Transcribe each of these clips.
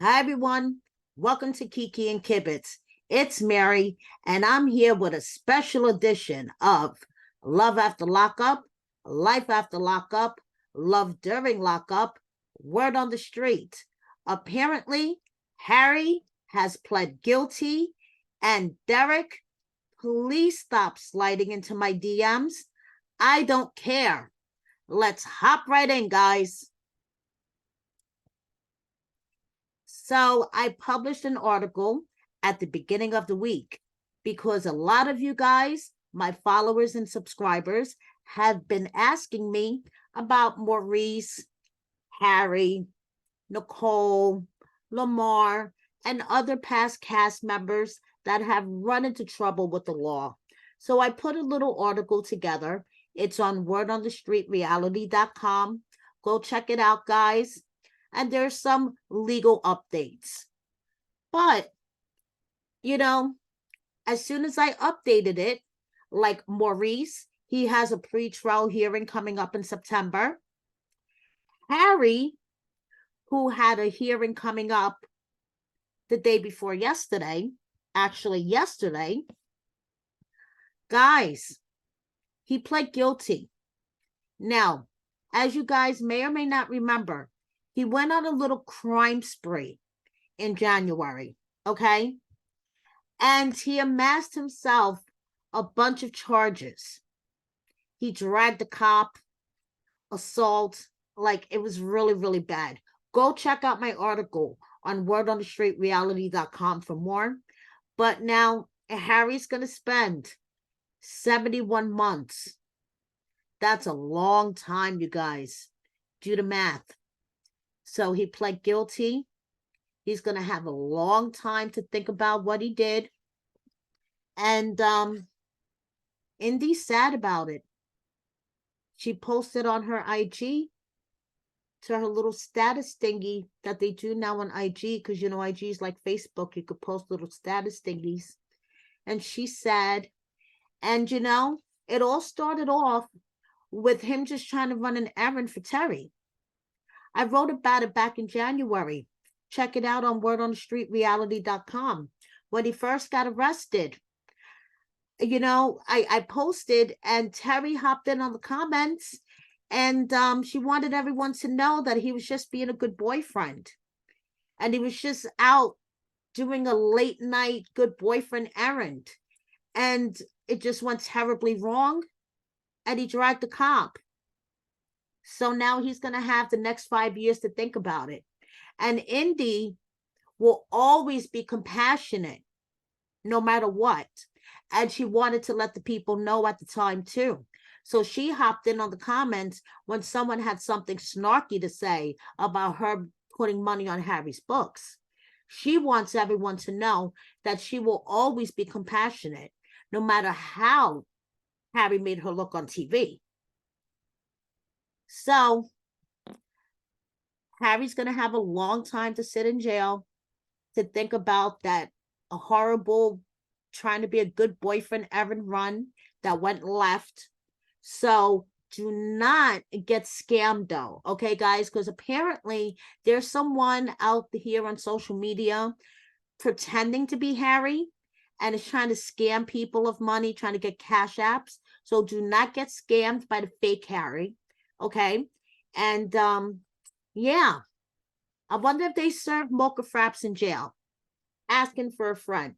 Hi, everyone. Welcome to Kiki and Kibitz. It's Mary, and I'm here with a special edition of Love After Lockup, Life After Lockup, Love During Lockup, Word on the Street. Apparently, Harry has pled guilty, and Derek, please stop sliding into my DMs. I don't care. Let's hop right in, guys. So I published an article at the beginning of the week because a lot of you guys, my followers and subscribers, have been asking me about Maurice, Harry, Nicole, Lamar, and other past cast members that have run into trouble with the law. So I put a little article together. It's on wordonthestreetreality.com. Go check it out, guys. And there's some legal updates. But, as soon as I updated it, like Maurice, he has a pre-trial hearing coming up in September. Harry, who had a hearing coming up the day before yesterday, guys, he pled guilty. Now, as you guys may or may not remember, he went on a little crime spree in January, okay? And he amassed himself a bunch of charges. He dragged a cop, assault, like it was really, really bad. Go check out my article on wordonthestreetreality.com for more. But now Harry's going to spend 71 months. That's a long time, you guys. Do the math. So he pled guilty. He's going to have a long time to think about what he did. And Indy's sad about it. She posted on her IG to her little status thingy that they do now on IG, because IG is like Facebook. You could post little status thingies. And she's sad. And it all started off with him just trying to run an errand for Terry. I wrote about it back in January. Check it out on wordonthestreetreality.com. When he first got arrested, I posted and Terry hopped in on the comments, and she wanted everyone to know that he was just being a good boyfriend. And he was just out doing a late night good boyfriend errand. And it just went terribly wrong. And he dragged the cop. So now he's going to have the next 5 years to think about it. And Indy will always be compassionate, no matter what. And she wanted to let the people know at the time, too. So she hopped in on the comments when someone had something snarky to say about her putting money on Harry's books. She wants everyone to know that she will always be compassionate, no matter how Harry made her look on TV. So Harry's going to have a long time to sit in jail to think about that a horrible trying to be a good boyfriend errand run that went left. So do not get scammed though, okay, guys? Because apparently there's someone out here on social media pretending to be Harry and is trying to scam people of money, trying to get cash apps. So do not get scammed by the fake Harry, okay? And yeah, I wonder if they serve mocha fraps in jail. Asking for a friend.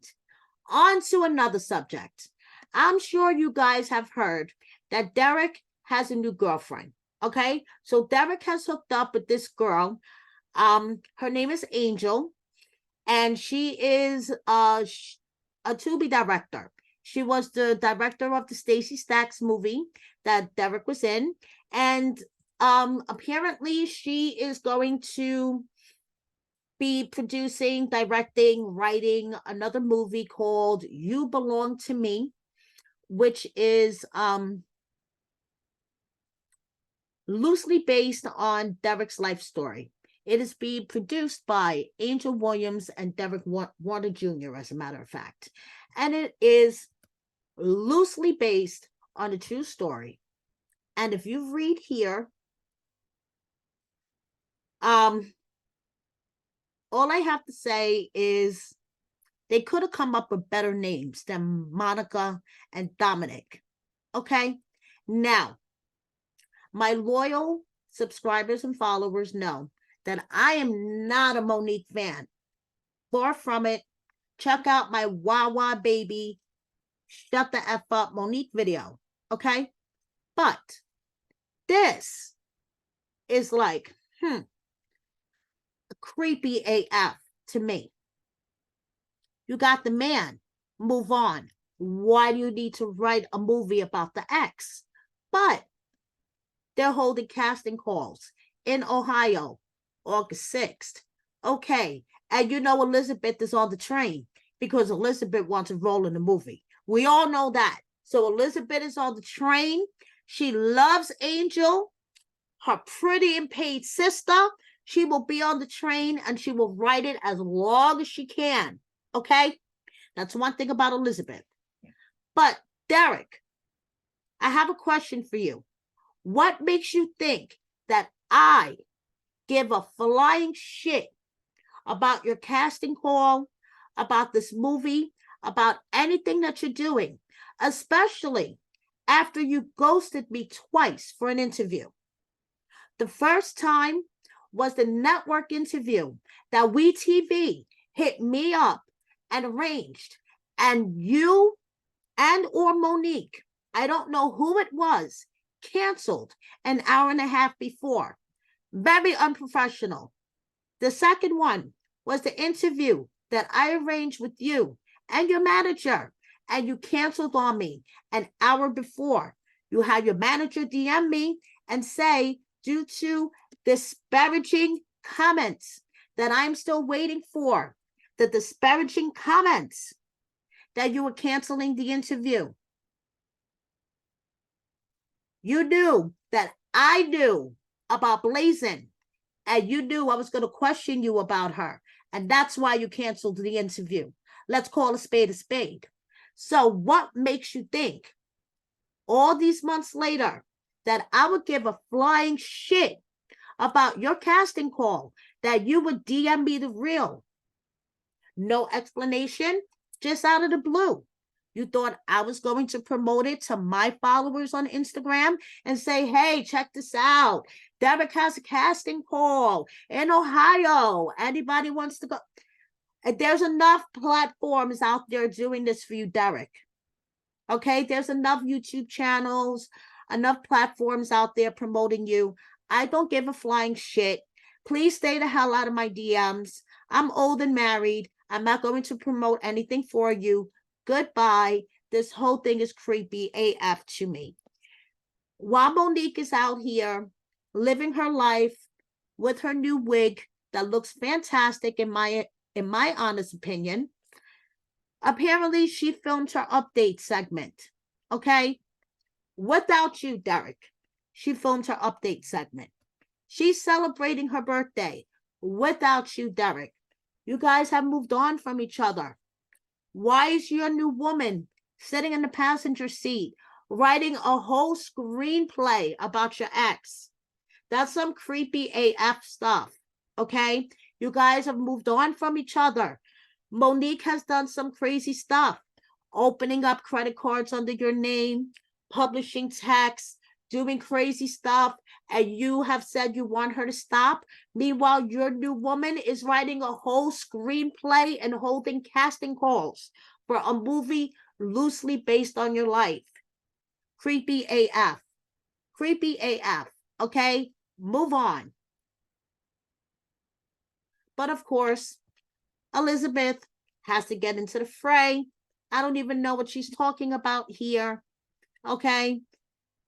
On to another subject. I'm sure you guys have heard that Derek has a new girlfriend. Okay, so Derek has hooked up with this girl. Her name is Angel, and she is a Tubi director. She was the director of the Stacey Stacks movie that Derek was in, and apparently she is going to be producing, directing, writing another movie called You Belong to Me, which is loosely based on Derek's life story. It is being produced by Angel Williams and Derek Warner Jr., as a matter of fact. And it is loosely based on a true story. And if you read here, all I have to say is they could have come up with better names than Monica and Dominic. Okay. Now, my loyal subscribers and followers know that I am not a Monique fan. Far from it. Check out my Wawa Baby Shut the F Up Monique video. Okay. But this is like, creepy AF to me. You got the man. Move on. Why do you need to write a movie about the ex? But they're holding casting calls in Ohio, August 6th. Okay. And you know Elizabeth is on the train because Elizabeth wants to roll in the movie. We all know that. So Elizabeth is on the train. She loves Angel, her pretty and paid sister. She will be on the train and she will write it as long as she can. Okay? That's one thing about Elizabeth. But Derek, I have a question for you. What makes you think that I give a flying shit about your casting call, about this movie, about anything that you're doing, especially after you ghosted me twice for an interview? The first time was the network interview that WeTV hit me up and arranged, and you and or Monique, I don't know who it was, canceled an hour and a half before. Very unprofessional. The second one was the interview that I arranged with you and your manager, and you canceled on me an hour before. You had your manager DM me and say, due to disparaging comments that I'm still waiting for, the disparaging comments, that you were canceling the interview. You knew that I knew about Blazin', and you knew I was going to question you about her, and that's why you canceled the interview. Let's call a spade a spade. So what makes you think all these months later that I would give a flying shit about your casting call, that you would DM me the real? No explanation, just out of the blue. You thought I was going to promote it to my followers on Instagram and say, hey, check this out. Derek has a casting call in Ohio. Anybody wants to go? There's enough platforms out there doing this for you, Derek. Okay, there's enough YouTube channels, enough platforms out there promoting you. I don't give a flying shit. Please stay the hell out of my DMs. I'm old and married. I'm not going to promote anything for you. Goodbye. This whole thing is creepy AF to me. While Monique is out here living her life with her new wig that looks fantastic in my honest opinion, apparently she filmed her update segment. Okay? Without you, Derek. She filmed her update segment. She's celebrating her birthday without you, Derek. You guys have moved on from each other. Why is your new woman sitting in the passenger seat writing a whole screenplay about your ex? That's some creepy AF stuff, okay? You guys have moved on from each other. Monique has done some crazy stuff, opening up credit cards under your name, publishing texts, doing crazy stuff, and you have said you want her to stop. Meanwhile, your new woman is writing a whole screenplay and holding casting calls for a movie loosely based on your life. Creepy AF. Creepy AF. Okay? Move on. But of course, Elizabeth has to get into the fray. I don't even know what she's talking about here. Okay?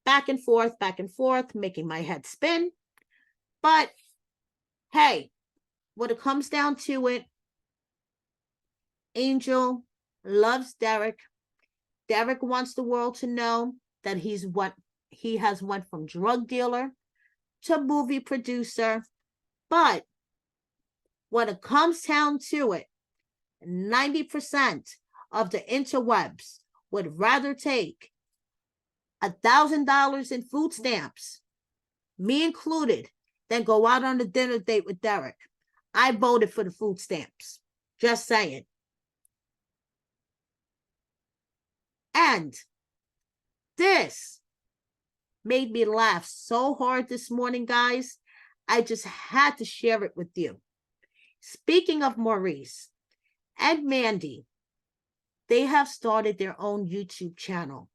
Back and forth, making my head spin. But hey, when it comes down to it, Angel loves Derek. Derek wants the world to know that he has went from drug dealer to movie producer. But when it comes down to it, 90% of the interwebs would rather take $1,000 in food stamps, me included, than go out on a dinner date with Derek. I voted for the food stamps. Just saying. And this made me laugh so hard this morning, guys. I just had to share it with you. Speaking of Maurice and Mandy, they have started their own YouTube channel.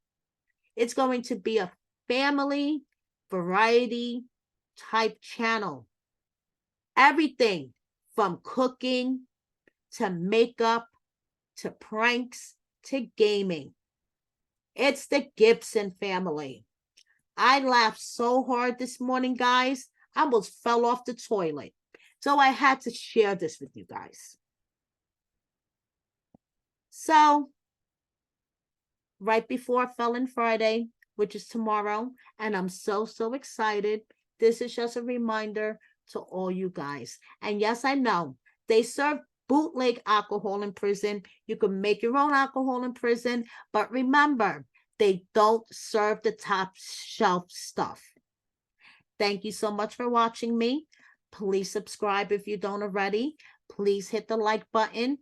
It's going to be a family variety type channel. Everything from cooking to makeup to pranks to gaming. It's the Gibson family. I laughed so hard this morning, guys. I almost fell off the toilet. So I had to share this with you guys. So, right before Felon Friday, which is tomorrow, and I'm so excited. This is just a reminder to all you guys. And yes, I know they serve bootleg alcohol in prison. You can make your own alcohol in prison, but remember, they don't serve the top shelf stuff. Thank you so much for watching me. Please subscribe if you don't already. Please hit the like button.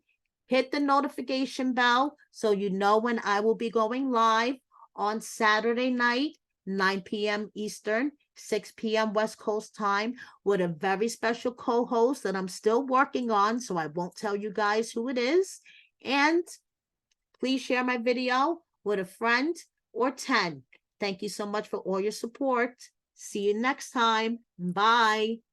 Hit the notification bell so you know when I will be going live on Saturday night, 9 p.m. Eastern, 6 p.m. West Coast time, with a very special co-host that I'm still working on, so I won't tell you guys who it is. And please share my video with a friend or 10. Thank you so much for all your support. See you next time. Bye.